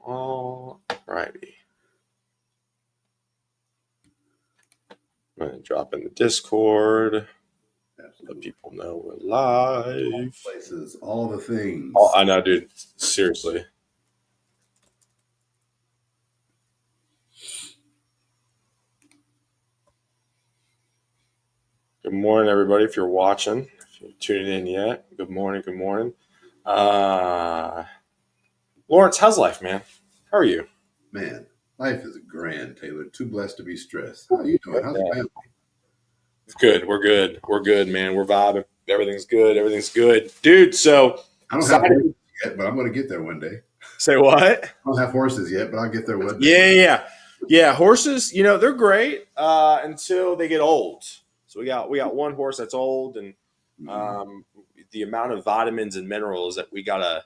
All righty. I'm going to drop in the Discord. Let people know we're live. Places, all the things. Oh, I know, dude. Seriously. Good morning, everybody. If you're watching, if you're tuning in yet, good morning. Good morning. Lawrence, how's life, man? How are you? Man, life is grand, Taylor. Too blessed to be stressed. How you doing? How's the family? It's good. We're good. We're good, man. We're vibing. Everything's good. Everything's good. Dude, so I don't have horses yet, but I'm going to get there one day. Say what? I don't have horses yet, but I'll get there one day. Yeah. Horses, they're great until they get old. So we got one horse that's old, and the amount of vitamins and minerals that we gotta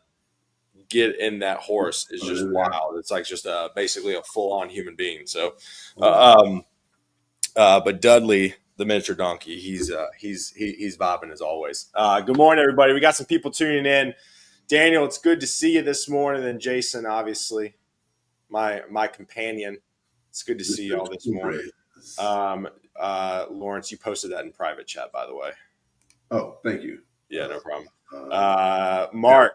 get in that horse is just wild. It's like just basically a full-on human being. So, but Dudley, the miniature donkey, he's vibing as always. Good morning, everybody. We got some people tuning in. Daniel, it's good to see you this morning. And Jason, obviously, my companion. It's good to see you all this morning. Lawrence, you posted that in private chat, by the way. Oh, thank you. Yeah, no problem. Mark,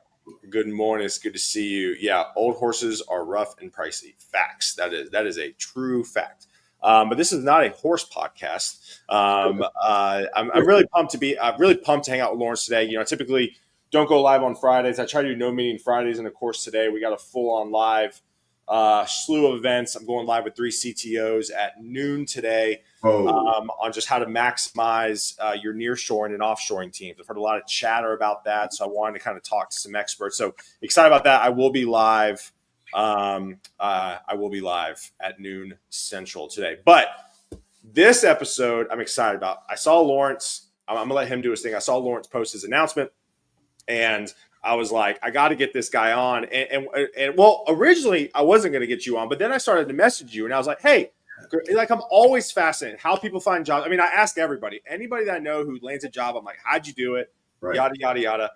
good morning. It's good to see you. Yeah, old horses are rough and pricey. Facts. That is a true fact. But this is not a horse podcast. I'm really pumped to hang out with Lawrence today. I typically don't go live on Fridays. I try to do no meeting Fridays, and of course today we got a full-on live slew of events. I'm going live with 3 CTOs at noon today on just how to maximize your nearshoring and offshoring teams. I've heard a lot of chatter about that, so I wanted to kind of talk to some experts. So excited about that. I will be live. I will be live at noon Central today. But this episode, I'm excited about. I saw Lawrence. I'm gonna let him do his thing. I saw Lawrence post his announcement, and I was like, I got to get this guy on. And well, originally I wasn't going to get you on, but then I started to message you, and I was like, hey, like, I'm always fascinated how people find jobs. I mean, I ask anybody that I know who lands a job, I'm like, how'd you do it? Right. Yada, yada, yada.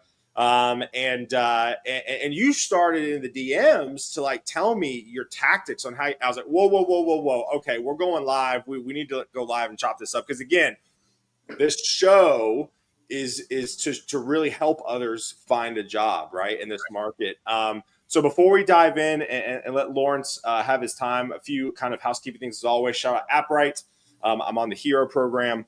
And you started in the DMs to like tell me your tactics on how. I was like, whoa. Okay, we're going live. We need to go live and chop this up, because again, this show is to really help others find a job, right, in this market. So before we dive in and let Lawrence have his time, a few kind of housekeeping things as always. Shout out AppRight. I'm on the Hero program.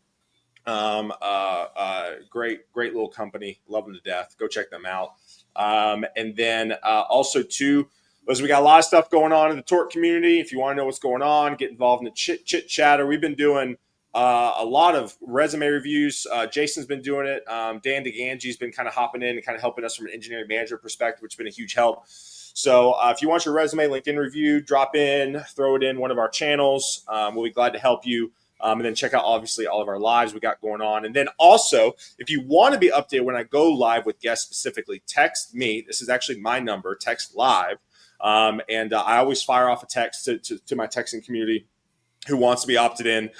Great little company. Love them to death. Go check them out. And then also too, listen, we got a lot of stuff going on in the tort community. If you want to know what's going on, get involved in the chit chatter. We've been doing a lot of resume reviews. Jason's been doing it. Dan DeGanji's been kind of hopping in and kind of helping us from an engineering manager perspective, which has been a huge help. So if you want your resume LinkedIn review, drop in, throw it in one of our channels. We'll be glad to help you. And then check out, obviously, all of our lives we got going on. And then also, if you want to be updated when I go live with guests specifically, text me. This is actually my number, text live. And I always fire off a text to my texting community who wants to be opted in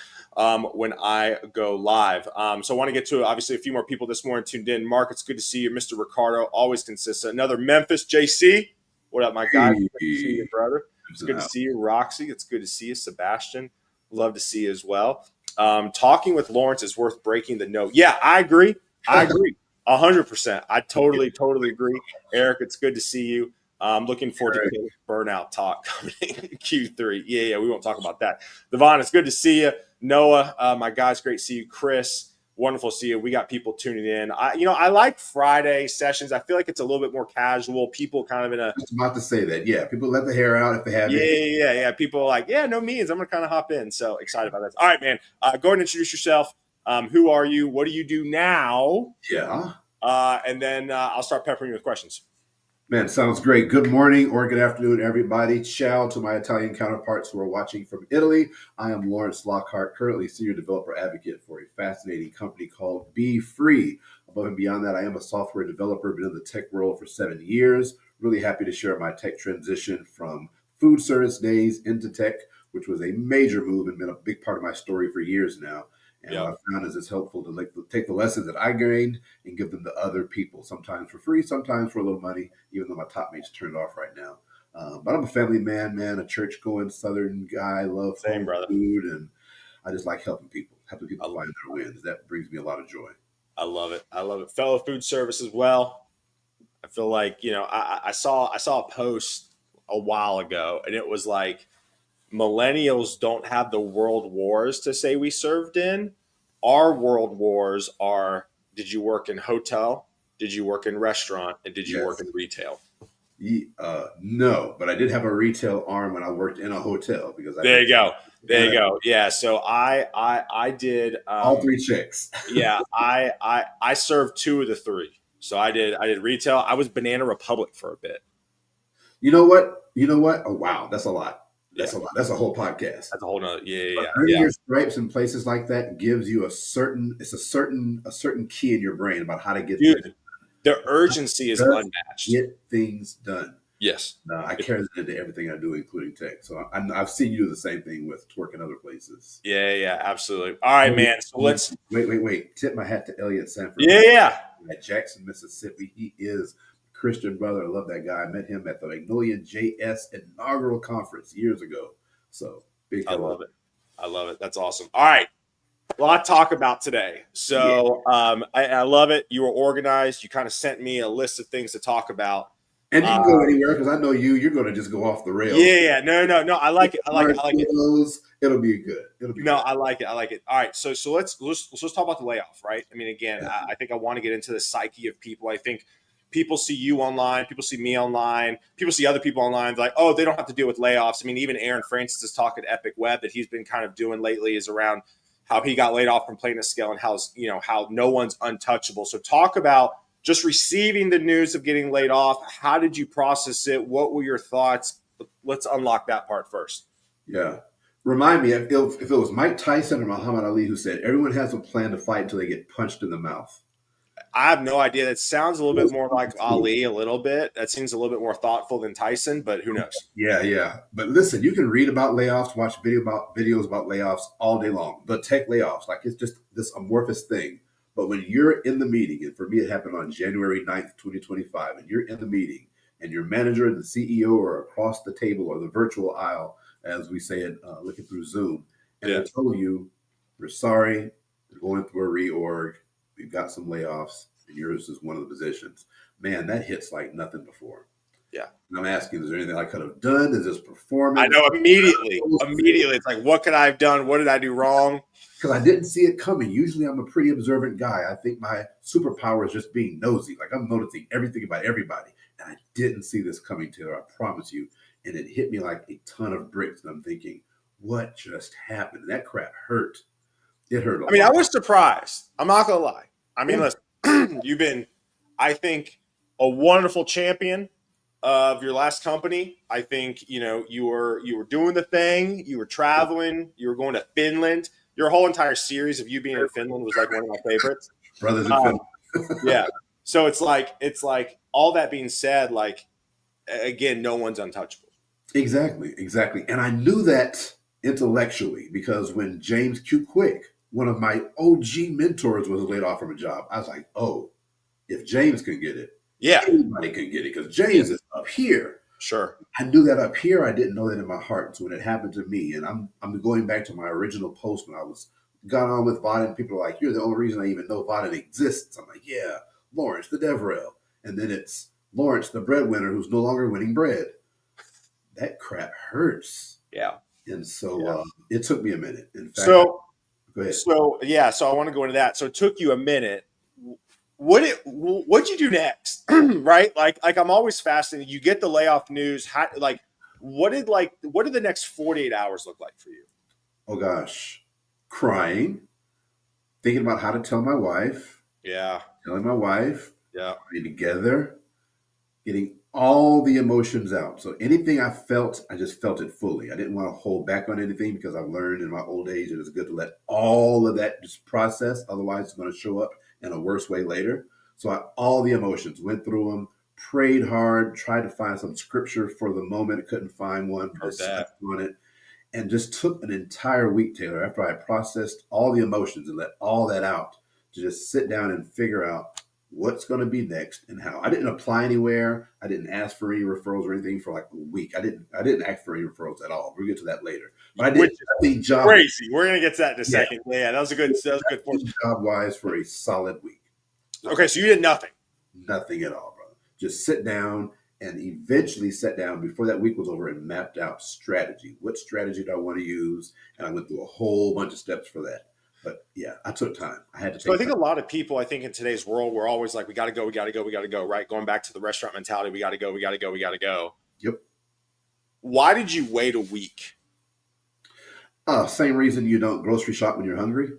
when I go live. So I want to get to, obviously, a few more people this morning tuned in. Mark, it's good to see you. Mr. Ricardo, always consistent. Another Memphis JC. What up, my guy? Good to see you, brother. It's good to see you. Roxy, it's good to see you. Sebastian, love to see you as well. Talking with Lawrence is worth breaking the note. Yeah, I agree. 100%. I totally agree. Eric, it's good to see you. I'm looking forward to burnout talk coming in Q3. Yeah, we won't talk about that. Devon, it's good to see you. Noah, my guys, great to see you. Chris, wonderful to see you. We got people tuning in. I like Friday sessions. I feel like it's a little bit more casual. People kind of in a. I was about to say that. Yeah, people let the hair out if they have. Yeah. People are like, no meetings. I'm gonna kind of hop in. So excited about that. All right, man. Go ahead and introduce yourself. Who are you? What do you do now? Yeah. And then I'll start peppering you with questions. Man, sounds great. Good morning or good afternoon, everybody. Ciao to my Italian counterparts who are watching from Italy. I am Lawrence Lockhart, currently Senior Developer Advocate for a fascinating company called Be Free. Above and beyond that, I am a software developer, been in the tech world for 7 years. Really happy to share my tech transition from food service days into tech, which was a major move and been a big part of my story for years now. And what I found is it's helpful to take the lessons that I gained and give them to other people, sometimes for free, sometimes for a little money, even though my top mate's turned off right now. But I'm a family man, a church going Southern guy. Love Same, home brother. food, and I just like helping I, people find their wins. That brings me a lot of joy. I love it. I love it. Fellow food service as well. I feel like, I saw a post a while ago, and it was like millennials don't have the world wars to say we served in. Our world wars are: did you work in hotel? Did you work in restaurant? And did you work Yes. in retail? No, but I did have a retail arm when I worked in a hotel because I There did you go. There you and go. Yeah. So I did. all three checks. Yeah. I served two of the three. So I did retail. I was Banana Republic for a bit. You know what? You know what? Oh wow, that's a lot. Yeah. That's a lot. That's a whole podcast. That's a whole nother. Yeah. Yeah. But Yeah. earning Yeah. your stripes in places like that gives you a certain key in your brain about how to get things Dude, the urgency is just unmatched. get things done. Yes. I carry that into everything I do, including tech. So I've seen you do the same thing with work in other places. Yeah. Yeah. Absolutely. All right, man. So let's. Wait. Tip my hat to Elliot Sanford Yeah. Yeah. at Jackson, Mississippi. He is a Christian brother. I love that guy. I met him at the Magnolia JS inaugural conference years ago. So big I hello. love it. I love it. That's awesome. All right. A lot to talk about today. So I love it. You were organized. You kind of sent me a list of things to talk about. And you can go anywhere because I know you. You're going to just go off the rails. Yeah. No. I like it. I like it. I like it. It'll be good. It'll be No, good. I like it. I like it. All right. So let's talk about the layoff, right? I mean, again, Yeah. I think I want to get into the psyche of people. I think people see you online, people see me online, people see other people online, like, oh, they don't have to deal with layoffs. I mean, even Aaron Francis' talk at Epic Web that he's been kind of doing lately is around how he got laid off from Plaintiff Scale and how no one's untouchable. So talk about just receiving the news of getting laid off. How did you process it? What were your thoughts? Let's unlock that part first. Yeah. Remind me if it was Mike Tyson or Muhammad Ali who said everyone has a plan to fight until they get punched in the mouth. I have no idea. That sounds a little bit more like Ali, a little bit. That seems a little bit more thoughtful than Tyson, but who knows? Yeah. But listen, you can read about layoffs, watch videos about layoffs all day long. The tech layoffs, like it's just this amorphous thing. But when you're in the meeting, and for me it happened on January 9th, 2025, and you're in the meeting and your manager and the CEO are across the table or the virtual aisle, as we say it, looking through Zoom, and Yeah. they tell you, we're sorry, we're going through a reorg, we've got some layoffs, and yours is one of the positions. Man, that hits like nothing before. Yeah. And I'm asking, is there anything I could have done? Is this performance? I know immediately. It's like, what could I have done? What did I do wrong? Because I didn't see it coming. Usually I'm a pretty observant guy. I think my superpower is just being nosy. Like I'm noticing everything about everybody. And I didn't see this coming, Taylor. I promise you. And it hit me like a ton of bricks. And I'm thinking, what just happened? And that crap hurt. It hurt a lot. I was surprised. I'm not going to lie. I mean, Yeah. listen, you've been, I think, a wonderful champion of your last company. I think, you were doing the thing. You were traveling. You were going to Finland. Your whole entire series of you being in Finland was like one of my favorites. Brothers in Finland. Yeah. So it's like all that being said, like, again, no one's untouchable. Exactly. And I knew that intellectually because when James Q. Quick, one of my OG mentors, was laid off from a job, I was like, oh, if James can get it, Yeah, anybody can get it because James is up here. Sure. I knew that up here. I didn't know that in my heart. So when it happened to me, and I'm going back to my original post when I got on with Vaden, people are like, you're the only reason I even know Vaden exists. I'm like, yeah, Lawrence the Deverell. And then it's Lawrence the breadwinner who's no longer winning bread. That crap hurts. Yeah. And so it took me a minute. In fact, go ahead. So I want to go into that. So it took you a minute. What'd you do next? Right? Like I'm always fascinated. You get the layoff news. What did the next 48 hours look like for you? Oh gosh. Crying, thinking about how to tell my wife. Yeah. Telling my wife. Yeah. Getting together, getting all the emotions out. So anything I felt, I just felt it fully. I didn't want to hold back on anything because I've learned in my old age that it's good to let all of that just process. Otherwise, it's going to show up in a worse way later. So all the emotions, went through them, prayed hard, tried to find some scripture for the moment. Couldn't find one. Slept on it. And just took an entire week, Taylor, after I processed all the emotions and let all that out, to just sit down and figure out what's going to be next and how. I didn't apply anywhere. I didn't ask for any referrals or anything for like a week. I didn't ask for any referrals at all. We'll get to that later. But I Which did is nothing job crazy. We're gonna get to that in a second. Yeah, that was a good point. job wise for a solid week. Okay, so you did nothing. Nothing at all, brother. Just sit down and eventually sat down before that week was over and mapped out strategy. What strategy do I want to use? And I went through a whole bunch of steps for that. But yeah, I took time. I had to So I take think time. a lot of people, I think in today's world, we're always like, we got to go, we got to go, we got to go, right? Going back to the restaurant mentality, we got to go, we got to go, we got to go. Yep. Why did you wait a week? Same reason you don't grocery shop when you're hungry.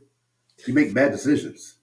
You make bad decisions.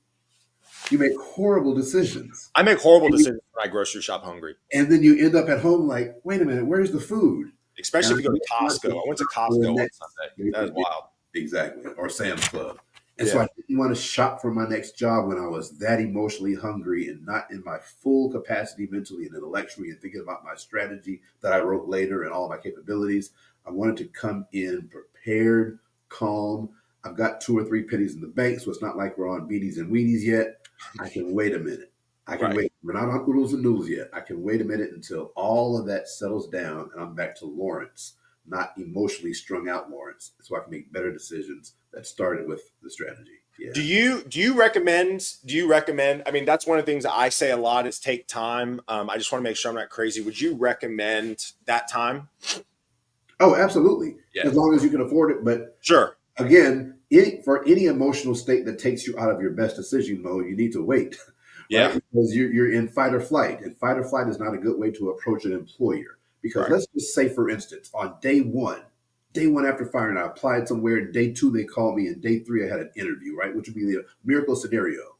You make horrible decisions. I make horrible decisions when I grocery shop hungry, And then you end up at home like, wait a minute, where's the food? especially And if you go to Costco. I went to Costco on Sunday. That is wild. Exactly. Or Sam's Club. And so Yeah. I didn't want to shop for my next job when I was that emotionally hungry and not in my full capacity mentally and intellectually and thinking about my strategy that I wrote later and all my capabilities. I wanted to come in prepared, calm. I've got 2 or 3 pennies in the bank, so it's not like we're on beanies and weenies yet. I can wait a minute. I can Right. wait. We're not on oodles and noodles yet. I can wait a minute until all of that settles down and I'm back to Lawrence, not emotionally strung out Lawrence, so I can make better decisions that started with the strategy. Yeah. Do you recommend? I mean, that's one of the things that I say a lot is take time. I just want to make sure I'm not crazy. Would you recommend that time? Oh, absolutely. Yeah. As long as you can afford it. But Sure. again, for any emotional state that takes you out of your best decision mode, you need to wait. Yeah. Right? Because you're in fight or flight. And fight or flight is not a good way to approach an employer. Because Right. let's just say, for instance, on day one after firing, I applied somewhere. Day 2, they called me. And day 3, I had an interview, right? Which would be the miracle scenario.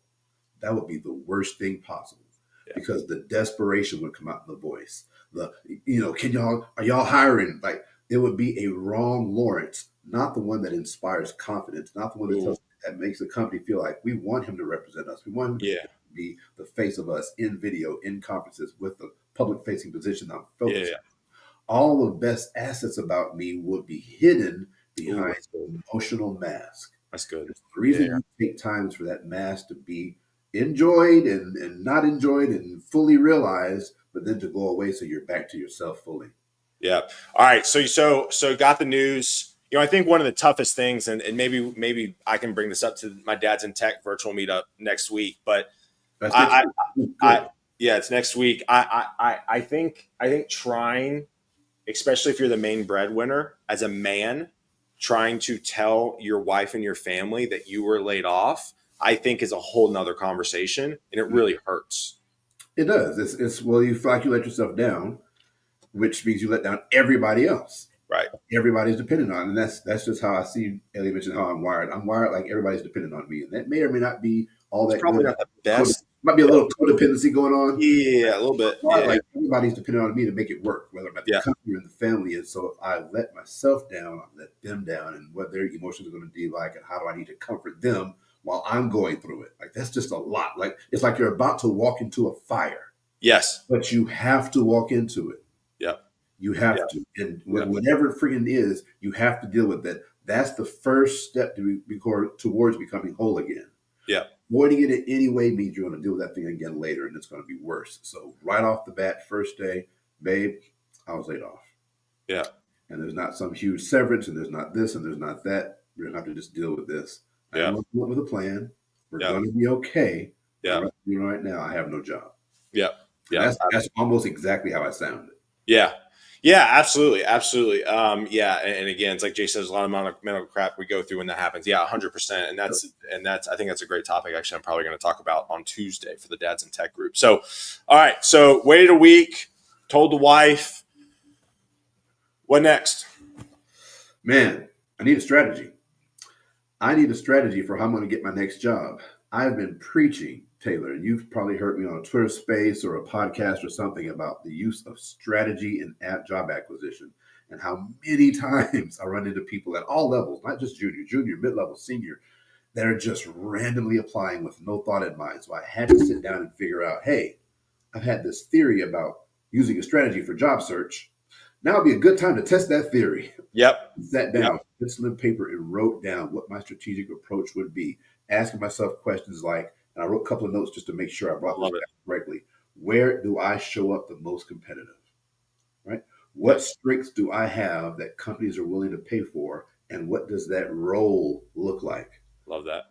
That would be the worst thing possible. Yeah. Because the desperation would come out in the voice. Are y'all hiring? Like, it would be a wrong Lawrence, not the one that inspires confidence, not the one that makes the company feel like we want him to represent us. We want him to be the face of us in video, in conferences, with the public facing position I'm focused on. All the best assets about me would be hidden behind an emotional mask. That's good. The reason you take times for that mask to be enjoyed and not enjoyed and fully realized, but then to go away so you're back to yourself fully. Yeah. All right. So got the news. You know, I think one of the toughest things, and maybe I can bring this up to my Dad's in Tech virtual meetup next week, but it's next week. I think trying, especially if you're the main breadwinner, as a man, trying to tell your wife and your family that you were laid off, I think is a whole nother conversation, and it really hurts. It does. It's well, you feel like you let yourself down, which means you let down everybody else. Right. Everybody's dependent on, and that's just how I see. Ellie mentioned how I'm wired. I'm wired like everybody's dependent on me, and that may or may not be all that. It's probably not the best. Might be a little codependency going on. Yeah, a little bit. Yeah. Like everybody's dependent on me to make it work, whether I'm at the company or in the family. And so if I let myself down, I let them down, and what their emotions are going to be like, and how do I need to comfort them while I'm going through it? Like, that's just a lot. Like, it's like you're about to walk into a fire. Yes. But you have to walk into it. Yeah. You have to. And whatever it freaking is, you have to deal with that. That's the first step towards becoming whole again. Yeah. Avoiding it in any way means you're going to deal with that thing again later, and it's going to be worse. So right off the bat, first day, babe, I was laid off. Yeah. And there's not some huge severance, and there's not this, and there's not that. We're going to have to just deal with this. Yeah. I'm going with a plan. We're going to be okay. Yeah. Right now, I have no job. Yeah. Yeah. That's almost exactly how I sounded. Yeah. Yeah, absolutely. Absolutely. Yeah. And again, it's like Jay says, a lot of mental crap we go through when that happens. Yeah, 100%. And that's, I think that's a great topic. Actually, I'm probably going to talk about on Tuesday for the Dads in Tech group. So, all right. So waited a week, told the wife. What next? Man, I need a strategy. I need a strategy for how I'm going to get my next job. I've been preaching, Taylor, and you've probably heard me on a Twitter space or a podcast or something about the use of strategy in job acquisition, and how many times I run into people at all levels, not just junior, mid-level, senior, that are just randomly applying with no thought in mind. So I had to sit down and figure out, hey, I've had this theory about using a strategy for job search. Now would be a good time to test that theory. Yep. Sat down, pencil and paper, and wrote down what my strategic approach would be, asking myself questions like, And I wrote a couple of notes just to make sure I I brought this love it. back correctly. Where do I show up the most competitive? Right? What Yep. strengths do I have that companies are willing to pay for? And what does that role look like? Love that.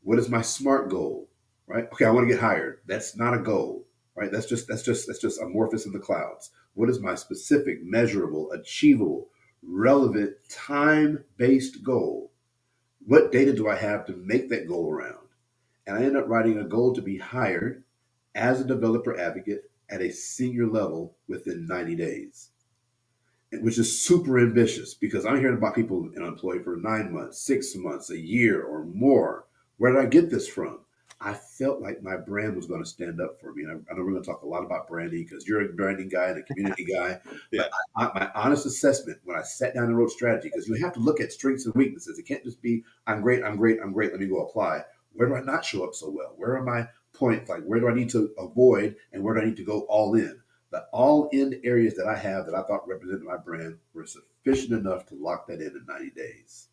What is my SMART goal? Right? Okay, I want to get hired. That's not a goal, right? That's just amorphous in the clouds. What is my specific, measurable, achievable, relevant, time-based goal? What data do I have to make that goal around? And I end up writing a goal to be hired as a developer advocate at a senior level within 90 days, which is super ambitious because I'm hearing about people unemployed for 9 months, 6 months, a year, or more. Where did I get this from? I felt like my brand was going to stand up for me. And I know we're going to talk a lot about branding because you're a branding guy and a community guy. Yeah. But my honest assessment when I sat down and wrote strategy, because you have to look at strengths and weaknesses. It can't just be, I'm great, I'm great, I'm great. Let me go apply. Where do I not show up so well? Where are my points? Like, where do I need to avoid and where do I need to go all in? The all in areas that I have that I thought represented my brand were sufficient enough to lock that in 90 days.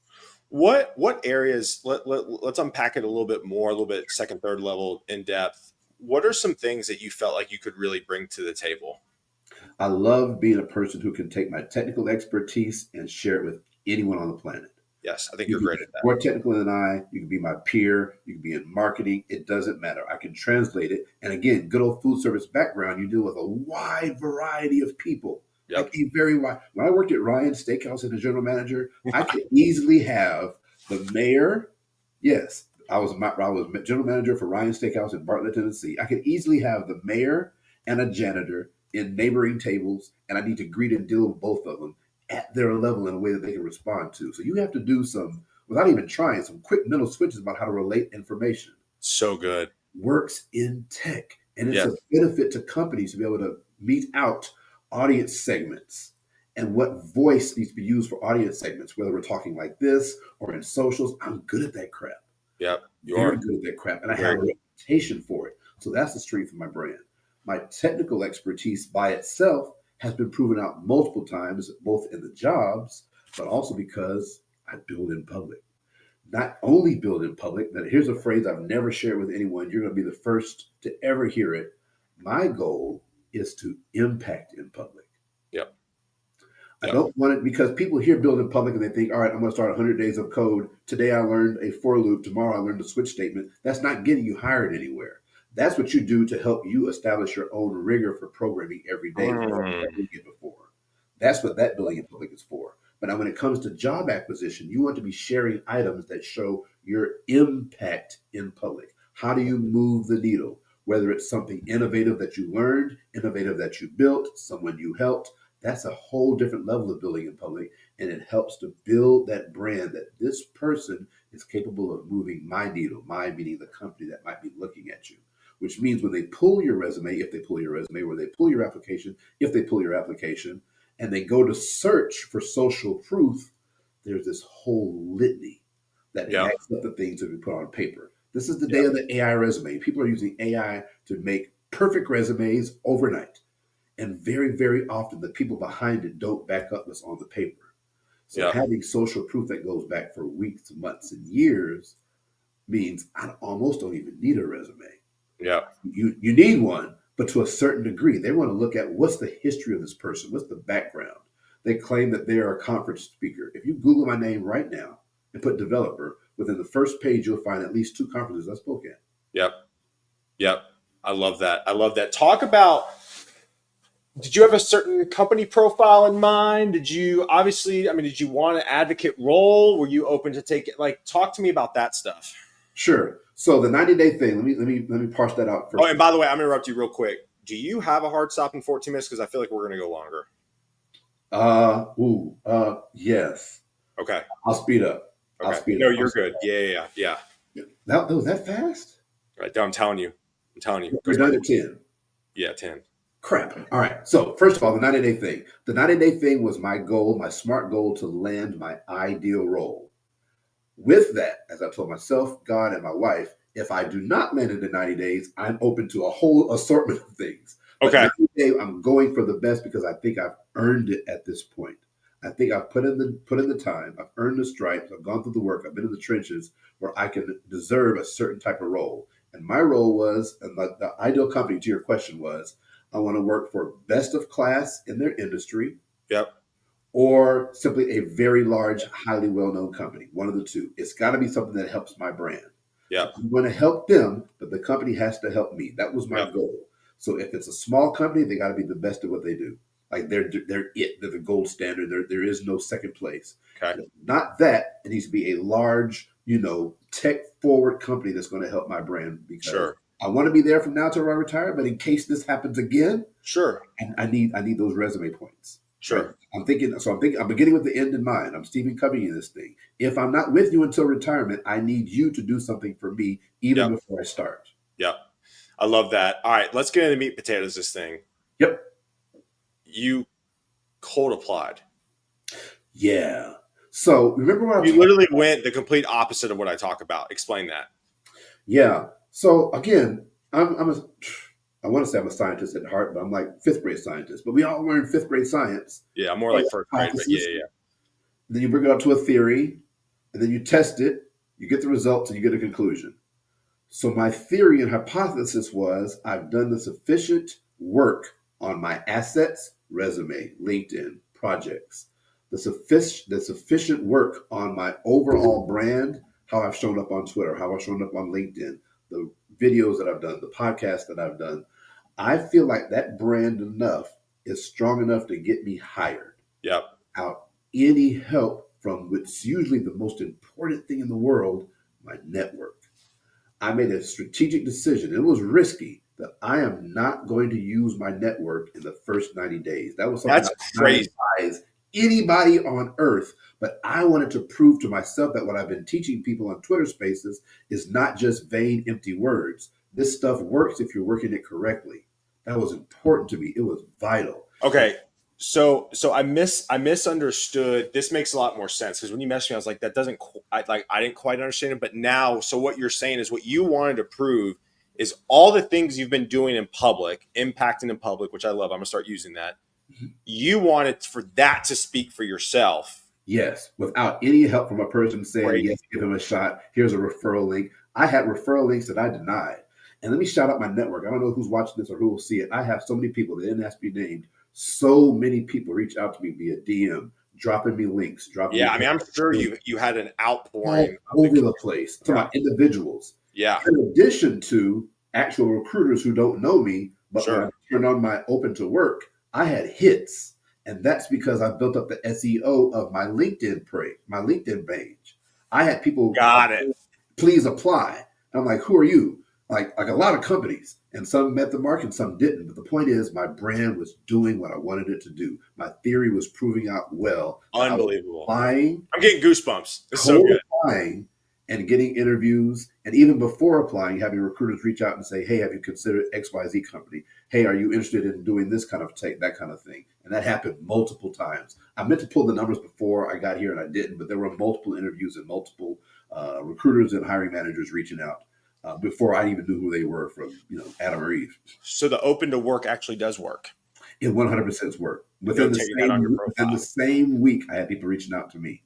What areas, let's unpack it a little bit more, a little bit second, third level in depth. What are some things that you felt like you could really bring to the table? I love being a person who can take my technical expertise and share it with anyone on the planet. Yes, I think You you're can great be at that. more technical than I. You can be my peer. You can be in marketing. It doesn't matter. I can translate it. And again, good old food service background, you deal with a wide variety of people. Yep. Like a very wide. When I worked at Ryan's Steakhouse as a general manager, I could easily have the mayor. Yes, I was general manager for Ryan's Steakhouse in Bartlett, Tennessee. I could easily have the mayor and a janitor in neighboring tables, and I need to greet and deal with both of them at their level in a way that they can respond to. So you have to do some, without even trying, some quick mental switches about how to relate information. So good. Works in tech. And it's Yes. a benefit to companies to be able to mete out audience segments and what voice needs to be used for audience segments, whether we're talking like this or in socials. I'm good at that crap. Yep. You Very are good at that crap. And I very have a good. reputation for it. So that's the strength of my brand. My technical expertise by itself has been proven out multiple times, both in the jobs, but also because I build in public. Not only build in public, but here's a phrase I've never shared with anyone. You're going to be the first to ever hear it. My goal is to impact in public. Yep. I Yep. don't want it because people hear build in public and they think, all right, I'm going to start 100 days of code. Today I learned a for loop. Tomorrow I learned a switch statement. That's not getting you hired anywhere. That's what you do to help you establish your own rigor for programming every day that you Mm. never did before. That's what that building in public is for. But now when it comes to job acquisition, you want to be sharing items that show your impact in public. How do you move the needle? Whether it's something innovative that you learned, innovative that you built, someone you helped, that's a whole different level of building in public. And it helps to build that brand that this person is capable of moving my needle, my meaning the company that might be looking at you. Which means when they pull your resume, if they pull your resume, or they pull your application, if they pull your application, and they go to search for social proof, there's this whole litany that Yep. backs up the things that we put on paper. This is the day Yep. of the AI resume. People are using AI to make perfect resumes overnight. And very, very often the people behind it don't back up what's on the paper. So Yep. having social proof that goes back for weeks, months, and years means I almost don't even need a resume. Yep. You need one, but to a certain degree. They want to look at what's the history of this person, what's the background. They claim that they are a conference speaker. If you Google my name right now and put developer, within the first page you'll find at least 2 conferences I spoke at. Yep. Yep. I love that. I love that. Talk about, did you have a certain company profile in mind? Did you obviously, I mean, did you want an advocate role? Were you open to take it? Like, talk to me about that stuff. Sure. So the 90-day thing, let me parse that out first. Oh, and by the way, I'm gonna interrupt you real quick. Do you have a hard stop in 14 minutes? Because I feel like we're gonna go longer. Yes. Okay. I'll speed up. I'll Okay. speed No, up. you're good. Yeah. That was that fast? Right. I'm telling you. We're done at 10. Yeah, 10. Crap. All right. So first of all, the 90-day thing. The 90-day thing was my goal, my SMART goal to land my ideal role. With that, as I told myself, God, and my wife, if I do not land it in 90 days, I'm open to a whole assortment of things. But Okay. 90 days, I'm going for the best because I think I've earned it at this point. I think I've put in the time, I've earned the stripes, I've gone through the work, I've been in the trenches where I can deserve a certain type of role. And my role was, and the ideal company to your question was, I want to work for best of class in their industry Yep. or simply a very large, highly well known company. One of the two. It's got to be something that helps my brand. Yep. I'm going to help them, but the company has to help me. That was my Yep. goal. So if it's a small company, they got to be the best at what they do. Like they're the gold standard. There is no second place. Okay. And if not that, it needs to be a large, tech forward company that's going to help my brand because Sure. I want to be there from now till I retire. But in case this happens again, Sure. and I need those resume points. Right? Sure. I'm beginning with the end in mind. I'm Stephen Covey this thing. If I'm not with you until retirement, I need you to do something for me even Yep. before I start. Yep. I love that. All right, let's get into meat and potatoes. This thing. Yep. You cold applied. Yeah. So remember what You literally went the complete opposite of what I talk about. Explain that. Yeah. So again, I want to say I'm a scientist at heart, but I'm like fifth grade scientist. But we all learn fifth grade science. Yeah, I'm more like first grade, but yeah. Then you bring it up to a theory, and then you test it, you get the results, and you get a conclusion. So my theory and hypothesis was I've done the sufficient work on my assets, resume, LinkedIn, projects, the sufficient work on my overall brand, how I've shown up on Twitter, how I've shown up on LinkedIn, the videos that I've done, the podcasts that I've done. I feel like that brand enough is strong enough to get me hired. Yep. Out any help from what's usually the most important thing in the world, my network. I made a strategic decision. It was risky that I am not going to use my network in the first 90 days. That was something That's crazy. I advise anybody on earth, but I wanted to prove to myself that what I've been teaching people on Twitter Spaces is not just vain, empty words. This stuff works if you're working it correctly. That was important to me. It was vital. Okay. So I misunderstood. This makes a lot more sense because when you messaged me, I was like, that doesn't. I didn't quite understand it. But now, so what you're saying is what you wanted to prove is all the things you've been doing in public, impacting in public, which I love. I'm gonna start using that. You wanted for that to speak for yourself. Yes, without any help from a person saying, Great. yes, give him a shot. Here's a referral link. I had referral links that I denied. And let me shout out my network. I don't know who's watching this or who will see it. I have so many people that didn't ask to be named. So many people reach out to me via DM, dropping me links, Yeah, I mean, I'm sure you had an outpouring all over the place to my individuals. Yeah. In addition to actual recruiters who don't know me, but Sure. when I turned on my open to work, I had hits. And that's because I built up the SEO of my LinkedIn page. I had people Got it. Please apply. And I'm like, who are you? Like a lot of companies, and some met the mark and some didn't. But the point is, my brand was doing what I wanted it to do. My theory was proving out well. Unbelievable. Applying, I'm getting goosebumps. It's so good. Applying and getting interviews, and even before applying, having recruiters reach out and say, "Hey, have you considered XYZ company? Hey, are you interested in doing this kind of that kind of thing?" And that happened multiple times. I meant to pull the numbers before I got here, and I didn't. But there were multiple interviews and multiple recruiters and hiring managers reaching out. Before I even knew who they were from, Adam or Eve. So the open to work actually does work. It 100% worked. Within the same week, I had people reaching out to me.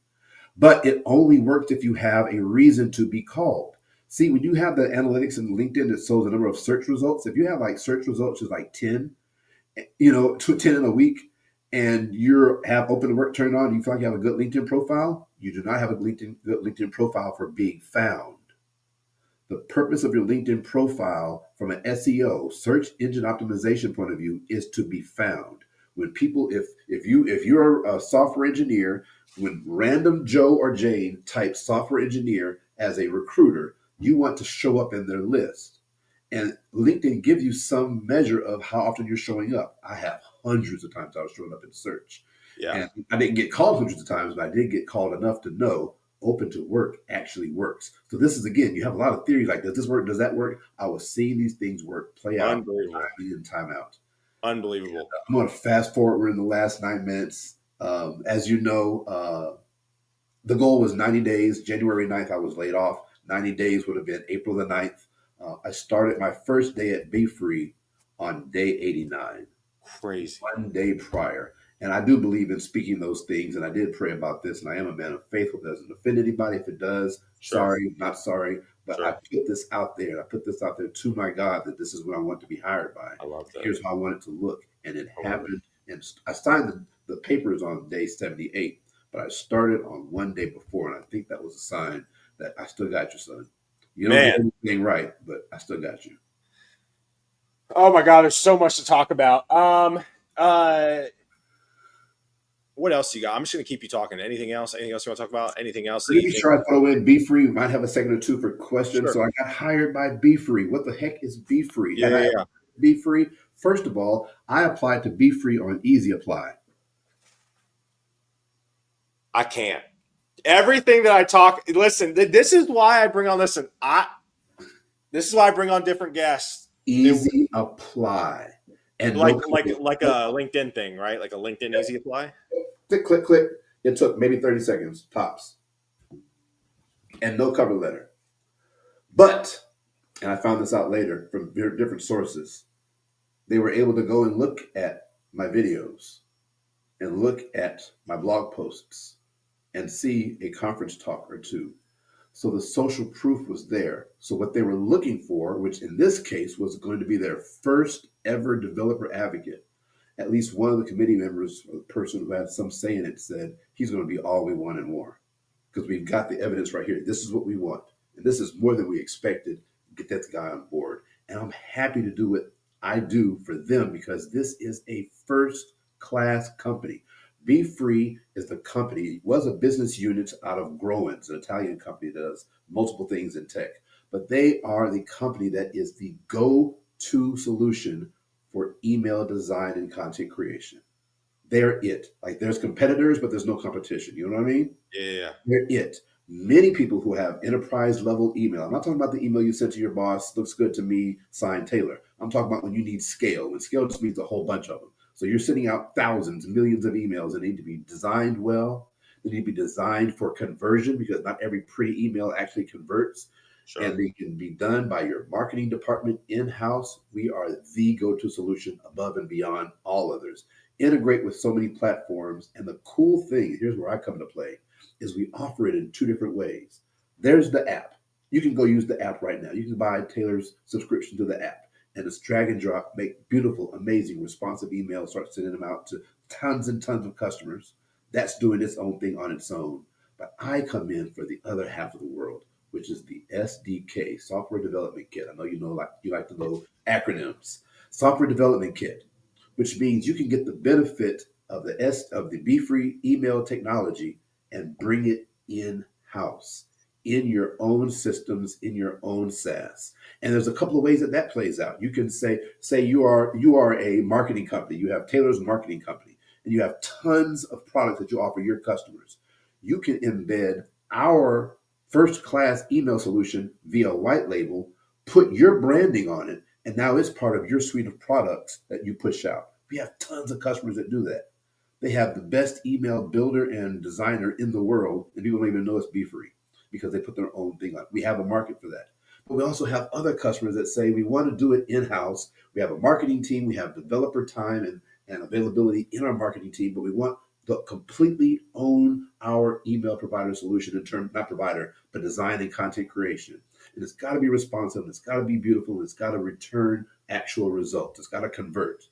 But it only works if you have a reason to be called. See, when you have the analytics in LinkedIn that shows the number of search results, if you have like search results is like 10, 10 in a week, and you have open to work turned on, you feel like you have a good LinkedIn profile, you do not have a good LinkedIn profile for being found. The purpose of your LinkedIn profile from an SEO, search engine optimization point of view, is to be found. When people, if you're a software engineer, when random Joe or Jane types software engineer as a recruiter, you want to show up in their list. And LinkedIn gives you some measure of how often you're showing up. I have hundreds of times I was showing up in search. Yeah. And I didn't get called hundreds of times, but I did get called enough to know open to work actually works. So this is, again, you have a lot of theories like, does this work? Does that work? I was seeing these things work, play out, Unbelievable. time in, time out. Unbelievable. I'm going to fast forward. We're in the last 9 minutes. As you know, the goal was 90 days. January 9th, I was laid off. 90 days would have been April the 9th. I started my first day at Be Free on day 89. Crazy. 1 day prior. And I do believe in speaking those things. And I did pray about this. And I am a man of faith. It doesn't offend anybody. If it does, Sure. sorry, not sorry. But I Sure. put this out there. I put this out there to my God that this is what I want to be hired by. I love that. Here's how I want it to look. And it I love happened. And I signed the papers on day 78, but I started on one day before. And I think that was a sign that I still got you, son. You don't get Man. anything right, but I still got you. Oh my God, there's so much to talk about. What else you got? I'm just gonna keep you talking. Anything else? Anything else you want to talk about? Anything else that Let you me think? try to throw in Be Free. We might have a second or two for questions. Sure. So I got hired by Be Free. What the heck is Be Free? Yeah, Had I yeah, ever yeah. Be Free? First of all, I applied to Be Free on Easy Apply. I can't. Everything that I talk. Listen, this is why I bring on. Listen, this is why I bring on different guests. Easy Apply. And Like no like a LinkedIn thing, right? Like a LinkedIn Easy Apply. click, click, click. It took maybe 30 seconds, tops. And no cover letter. But, and I found this out later from different sources, they were able to go and look at my videos and look at my blog posts and see a conference talk or two. So the social proof was there. So what they were looking for, which in this case was going to be their first ever developer advocate, at least one of the committee members, or the person who had some say in it, said he's going to be all we want and more, because we've got the evidence right here. This is what we want, and this is more than we expected. Get that guy on board, and I'm happy to do what I do for them because this is a first class company. Be Free is the company, was a business unit out of Growens, an Italian company that does multiple things in tech. But they are the company that is the go-to solution for email design and content creation. They're it. Like there's competitors, but there's no competition. You know what I mean? Yeah. They're it. Many people who have enterprise level email, I'm not talking about the email you sent to your boss, looks good to me, signed Taylor. I'm talking about when you need scale, and scale just means a whole bunch of them. So you're sending out thousands, millions of emails that need to be designed well. They need to be designed for conversion because not every pretty email actually converts. Sure. And they can be done by your marketing department in-house. We are the go-to solution above and beyond all others. Integrate with so many platforms. And the cool thing, here's where I come to play, is we offer it in two different ways. There's the app. You can go use the app right now. You can buy Taylor's subscription to the app, and it's drag and drop, make beautiful, amazing, responsive emails, start sending them out to tons and tons of customers. That's doing its own thing on its own. But I come in for the other half of the world, which is the SDK, Software Development Kit. I know you like to know acronyms. Software Development Kit, which means you can get the benefit of the Be Free email technology and bring it in house in your own systems, in your own SaaS. And there's a couple of ways that plays out. You can say you are a marketing company. You have Taylor's marketing company, and you have tons of products that you offer your customers. You can embed our first class email solution via white label, put your branding on it, and now it's part of your suite of products that you push out. We have tons of customers that do that. They have the best email builder and designer in the world, and people don't even know it's Be Free because they put their own thing on. We have a market for that. But we also have other customers that say we want to do it in-house. We have a marketing team, we have developer time and availability in our marketing team, but we want to completely own our email provider solution in terms, not provider, but design and content creation. And it's got to be responsive, and it's got to be beautiful, and it's got to return actual results. It's got to convert.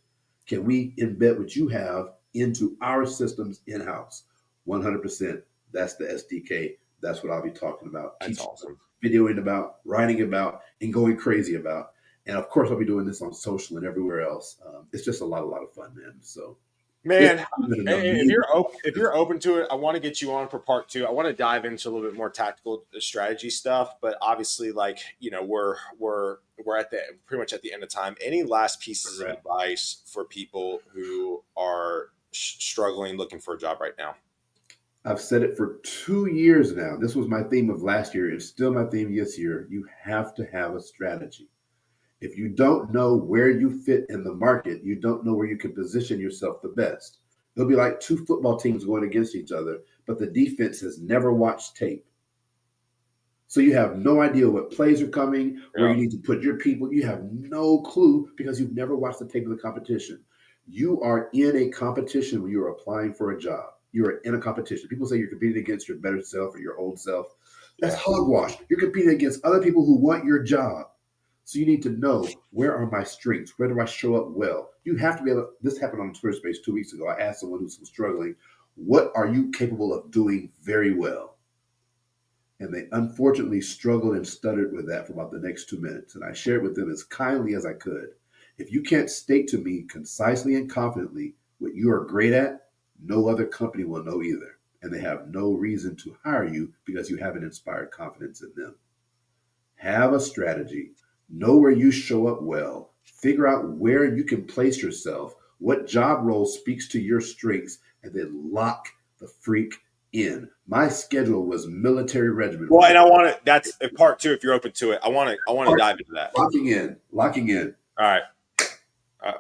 Can we embed what you have into our systems in-house? 100%. That's the SDK. That's what I'll be talking about. That's awesome. Videoing about, writing about, and going crazy about. And of course, I'll be doing this on social and everywhere else. It's just a lot of fun, man. So, Man, if you're open to it, I want to get you on for part two. I want to dive into a little bit more tactical strategy stuff, but obviously, like we're at the pretty much at the end of time. Any last pieces of advice for people who are struggling, looking for a job right now? I've said it for 2 years now. This was my theme of last year. It's still my theme this year. You have to have a strategy. If you don't know where you fit in the market, you don't know where you can position yourself the best. It'll be like two football teams going against each other, but the defense has never watched tape. So you have no idea what plays are coming, where you need to put your people. You have no clue because you've never watched the tape of the competition. You are in a competition when you are applying for a job. You are in a competition. People say you're competing against your better self or your old self. That's Yeah. hogwash. You're competing against other people who want your job. So you need to know, where are my strengths? Where do I show up well? You have to be able. This happened on Twitter Space 2 weeks ago. I asked someone who's struggling, what are you capable of doing very well? And they unfortunately struggled and stuttered with that for about the next 2 minutes. And I shared with them as kindly as I could. If you can't state to me concisely and confidently what you are great at, no other company will know either. And they have no reason to hire you because you haven't inspired confidence in them. Have a strategy, know where you show up well, figure out where you can place yourself, what job role speaks to your strengths, and then lock the freak in. My schedule was military regiment. Well, and I want to. That's part two. If you're open to it, I want to dive into that. Locking in. All right.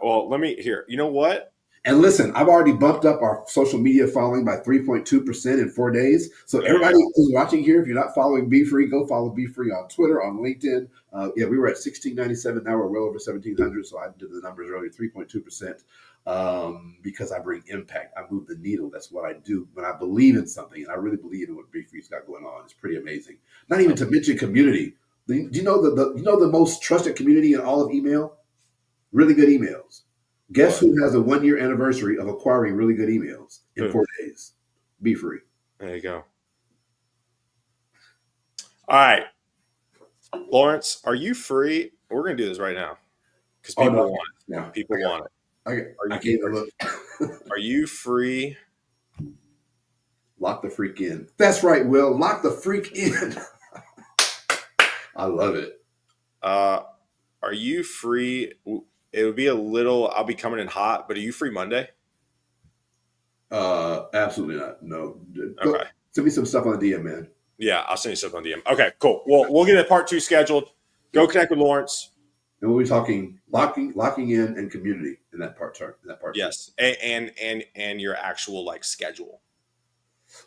Well, let me hear. You know what? And listen, I've already bumped up our social media following by 3.2% in 4 days. So everybody who's watching here, if you're not following Be Free, go follow Be Free on Twitter, on LinkedIn. We were at 1697. Now we're well over 1700. So I did the numbers earlier, 3.2%, because I bring impact. I move the needle. That's what I do when I believe in something. And I really believe in what Be Free's got going on. It's pretty amazing. Not even to mention community. Do you know the most trusted community in all of email? Really good emails. Guess who has a 1-year anniversary of acquiring really good emails in 4 days? Be Free. There you go. All right. Lawrence, are you free? We're going to do this right now because people want it. Yeah, people want it. I can't look. Are you free? Lock the freak in. That's right, Will. Lock the freak in. I love it. Are you free? It would be a little. I'll be coming in hot, but are you free Monday? Absolutely not. No. Okay. Send me some stuff on the DM, man. Yeah, I'll send you stuff on DM. Okay, cool. Well, we'll get a part 2 scheduled. Go connect with Lawrence. And we'll be talking locking in and community in that part. Yes, and your actual schedule.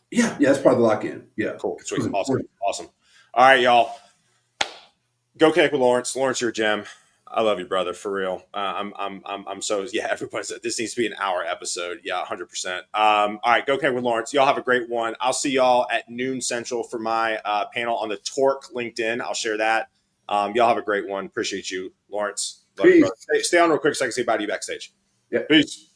Yeah, that's part of the lock in. Yeah, cool. Sweet. Awesome. All right, y'all. Go connect with Lawrence. Lawrence, you're a gem. I love you, brother, for real. I'm so everybody said this needs to be an hour episode. Yeah, 100%. All right, go connect with Lawrence. Y'all have a great one. I'll see y'all at noon Central for my panel on the Torque LinkedIn. I'll share that. Y'all have a great one. Appreciate you, Lawrence. Love you, brother. Stay on real quick so I can say bye to you backstage. Yeah. Peace.